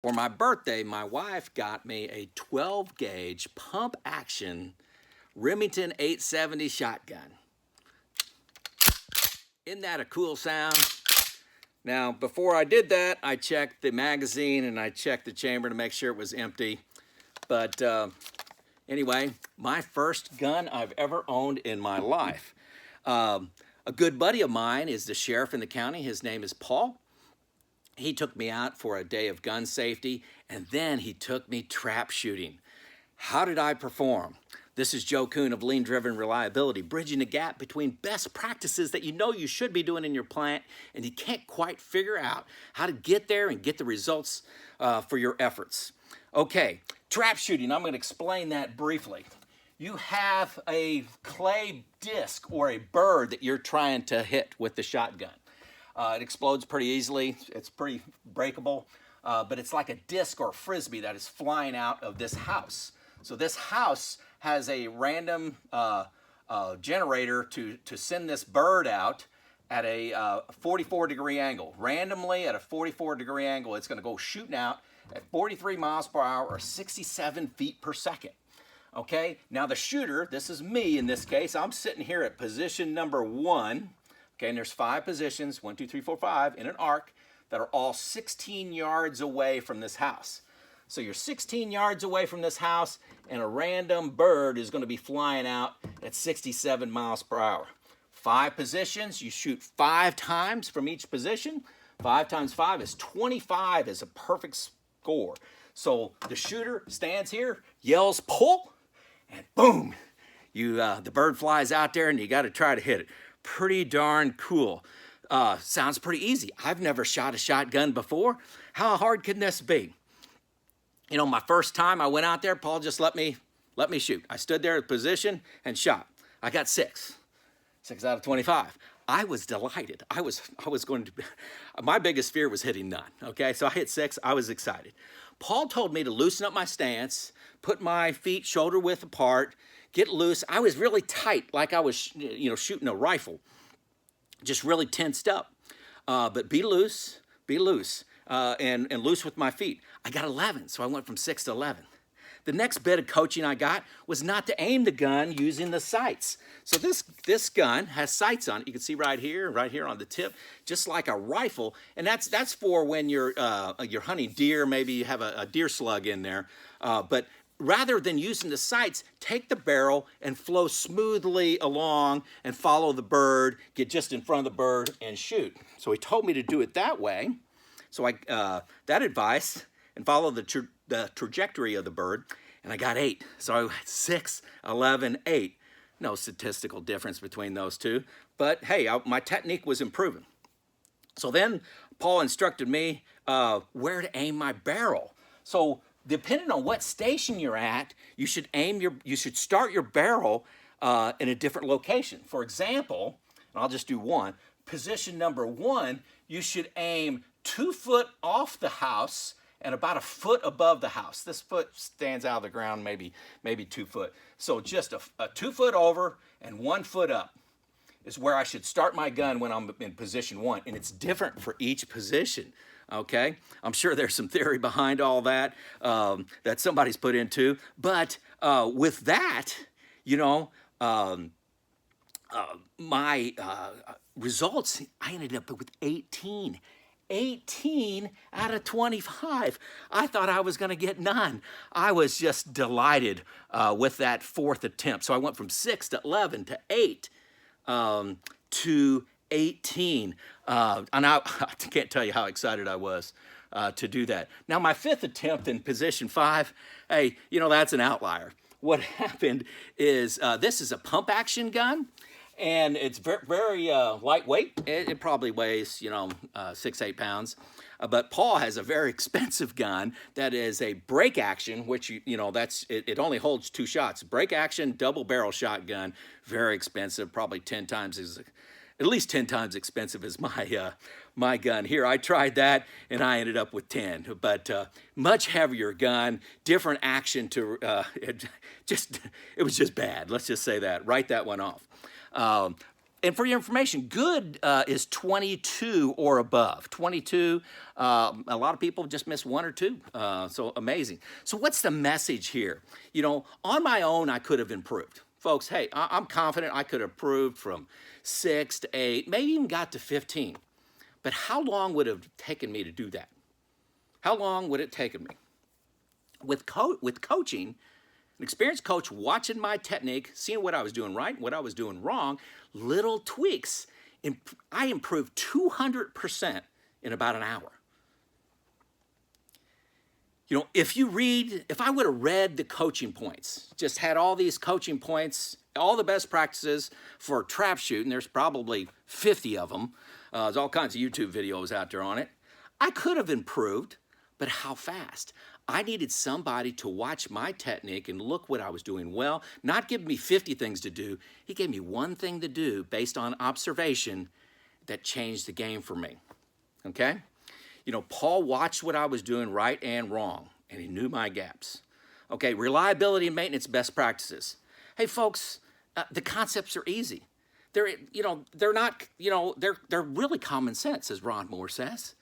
For my birthday, my wife got me a 12 gauge pump action Remington 870 shotgun. Isn't that a cool sound? Now, before I did that, I checked the magazine and I checked the chamber to make sure it was empty. But anyway, my first gun I've ever owned in my life. A good buddy of mine is the sheriff in the county. His name is Paul. He took me out for a day of gun safety, and then he took me trap shooting. How did I perform? This is Joe Kuhn of Lean-Driven Reliability, bridging the gap between best practices that you know you should be doing in your plant, and you can't quite figure out how to get there and get the results for your efforts. Okay, trap shooting, I'm going to explain that briefly. You have a clay disc or a bird that you're trying to hit with the shotgun. It explodes pretty easily. It's pretty breakable, but it's like a disc or a frisbee that is flying out of this house. So this house has a random generator to send this bird out at a 44-degree angle. Randomly at a 44-degree angle, it's going to go shooting out at 43 miles per hour or 67 feet per second. Okay, now the shooter, this is me in this case, I'm sitting here at position number 1. Okay, and there's 5 positions, 1, 2, 3, 4, 5, in an arc that are all 16 yards away from this house. So you're 16 yards away from this house, and a random bird is going to be flying out at 67 miles per hour. 5 positions, you shoot 5 times from each position. 5 times 5 is 25 is a perfect score. So the shooter stands here, yells pull, and boom, the bird flies out there, and you got to try to hit it. Pretty darn cool. Sounds pretty easy. I've never shot a shotgun before. How hard can this be? You know, my first time I went out there, Paul just let me shoot. I stood there in position and shot. I got 6 out of 25. I was delighted. I was going to, my biggest fear was hitting none. Okay, so I hit 6. I was excited. Paul told me to loosen up my stance, put my feet shoulder width apart, get loose. I was really tight, like I was, shooting a rifle, just really tensed up. But be loose, and loose with my feet. I got 11, so I went from 6 to 11. The next bit of coaching I got was not to aim the gun using the sights. So this gun has sights on it. You can see right here on the tip, just like a rifle. And that's for when you're hunting deer. Maybe you have a deer slug in there. But rather than using the sights, take the barrel and flow smoothly along and follow the bird, get just in front of the bird and shoot. So he told me to do it that way. So I that advice and follow the trajectory of the bird, and I got 8. So I went 6, 11, 8. No statistical difference between those two, but hey, my technique was improving. So then Paul instructed me where to aim my barrel. So depending on what station you're at, you should start your barrel in a different location. For example, and I'll just do one, position number 1, you should aim 2 foot off the house and about a foot above the house. This foot stands out of the ground maybe 2 foot. So just a 2 foot over and 1 foot up is where I should start my gun when I'm in position 1. And it's different for each position. Okay, I'm sure there's some theory behind all that that somebody's put into. But with that, my results, I ended up with 18 out of 25. I thought I was going to get none. I was just delighted with that 4th attempt. So I went from 6 to 11 to 8 to 18. And I can't tell you how excited I was to do that. Now, my 5th attempt in position 5, hey, that's an outlier. What happened is this is a pump action gun. And it's very lightweight. It probably weighs, 6-8 pounds. But Paul has a very expensive gun that is a break action, which it only holds 2 shots. Break action, double barrel shotgun, very expensive, probably at least 10 times expensive as my gun here. I tried that and I ended up with 10. But much heavier gun, different action it was just bad. Let's just say that. Write that one off. And for your information, good is 22 or above. 22, a lot of people just miss 1 or 2, so amazing. So what's the message here? You know, on my own, I could have improved. Folks, hey, I'm confident I could have improved from 6 to 8, maybe even got to 15. But how long would it have taken me to do that? How long would it taken me? With coaching, an experienced coach watching my technique, seeing what I was doing right, what I was doing wrong, little tweaks, I improved 200% in about an hour. You know, if I would have read the coaching points, just had all these coaching points, all the best practices for trap shooting, there's probably 50 of them. There's all kinds of YouTube videos out there on it. I could have improved, but how fast? I needed somebody to watch my technique and look what I was doing well, not give me 50 things to do. He gave me one thing to do based on observation that changed the game for me, okay? You know, Paul watched what I was doing right and wrong, and he knew my gaps. Okay, reliability and maintenance best practices. Hey, folks, the concepts are easy. They're really common sense, as Ron Moore says.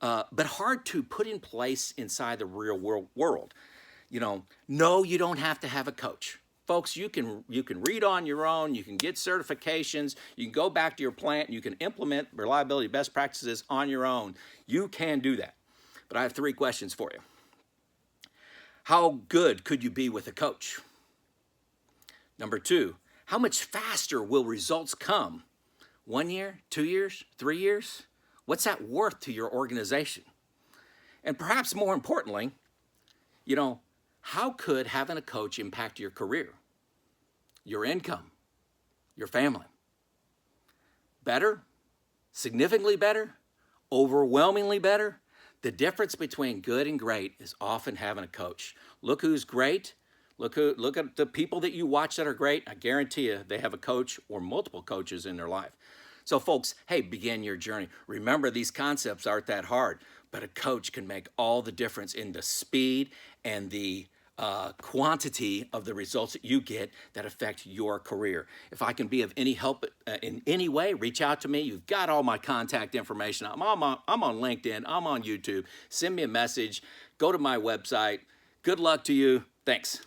But hard to put in place inside the real world. You know, no, you don't have to have a coach. Folks, you can read on your own, you can get certifications, you can go back to your plant, you can implement reliability best practices on your own. You can do that. But I have 3 questions for you. How good could you be with a coach? Number 2, how much faster will results come? 1 year, 2 years, 3 years? What's that worth to your organization? And perhaps more importantly, you know, how could having a coach impact your career, your income, your family? Better? Significantly better? Overwhelmingly better? The difference between good and great is often having a coach. Look who's great. Look at the people that you watch that are great. I guarantee you they have a coach or multiple coaches in their life. So folks, hey, begin your journey. Remember, these concepts aren't that hard, but a coach can make all the difference in the speed and the quantity of the results that you get that affect your career. If I can be of any help in any way, reach out to me. You've got all my contact information. I'm on LinkedIn. I'm on YouTube. Send me a message. Go to my website. Good luck to you. Thanks.